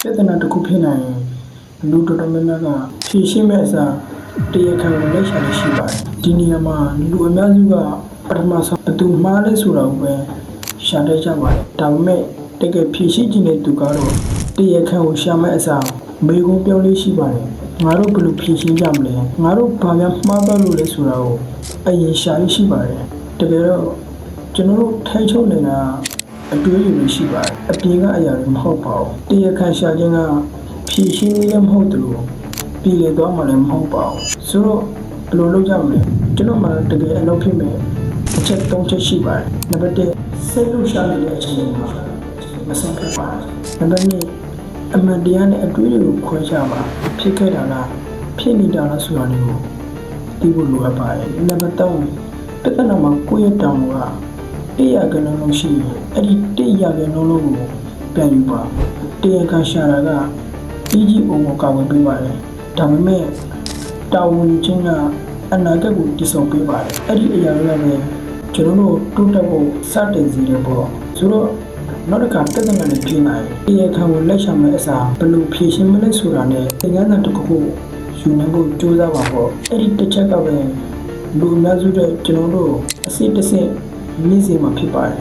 ပြဿနာတစ်ခုဖြစ်နိုင်ရင်လူတော်တော်များများကဖြေရှင်းမဲ့အစားတရားခံကိုလက်ရှာလို့ရှိပါတယ်ဒီနေရာမှာလူအများစုကပထမဆုံးဘယ်သူမှားလဲဆိုတာကိုပဲရှာတတ်ကြပါတယ်ဒါပေမဲ့တကယ်ဖြေရှင်းခြင်းတဲ့သူကတော့တရားခံကိုရှာမဲ့အစားမေကုံပြောလေးရှိပါတယ်ငါတို့ဘယ်လိုဖြေရှင်းကြမလဲငါတို့ဘာများမှားသွားလို့လဲဆိုတာကိုအရင်ရှာလို့ရှိပါတယ်တကယ်တော့ကျွန်တော်တို့ထိုင်ချုံနေတာအတွေးအမြင်ရှိပါတယ်အပြင်ကအရာတွေမဟုတ်ပါဘူးတရားခံရှာခြင်းကဖြည့်ရှင်းရမဟုတ်တယ်လို့ပြည်လေသွားမှလည်းမဟုတ်ပါဘူးဆိုတော့ဘယ်လိုလုပ်ကြမလဲကျွန်တော်မှတကယ်အလုပ်ဖြစ်မယ်အချက်၃ချက်ရှိပါတယ်နံပါတ်၁စိတ်လှုပ်ရှားနေတဲ့အချိန်မှာမဆုံးဖြတ်ပါနံပါတ်၂အမှန်တရားနဲ့အတွေးတွေကိုခွဲခြားပါဖြစ်ခဲ့တာလားဖြစ်နေတာလားဆိုတာတွေကိုသိဖို့လိုအပ်ပါတယ်နံပါတ်၃ပြဿနာမှာကိုယ့်ရဲ့တောင်းက100ကလုံးလုံးရှိရင်အဲ့ဒီ100ကလုံးလုံးကိုပြန်ယူပါတရားခံရှာတာကEGO ကိုကာဝယ်ပေးပါတယ်ဒါပေမဲ့တာဝန်ချင်းကအနာဂတ်ကိုတည်ဆောက်ပေးပါတယ်အဲ့ဒီအရာတွေကလည်းကျွန်တော်တို့တိုးတက်ဖို့စတင်စေတယ်ပေါ့ဆိုတော့နောက်တစ်ခါပြဿနာတွေဖြစ်လာရင်တရားခံကိုလက်ရှာမဲ့အစားဘယ်လိုဖြေရှင်းမလဲဆိုတာနဲ့သင်ခန်းစာတစ်ခုခုယူနိုင်ဖို့ကြိုးစားပါပေါ့အဲ့ဒီတစ်ချက်ကပဲလူအများစုတဲ့ကျွန်တော်တို့အစစ်တစစ်မြင့်စေမှာဖြစ်ပါတယ်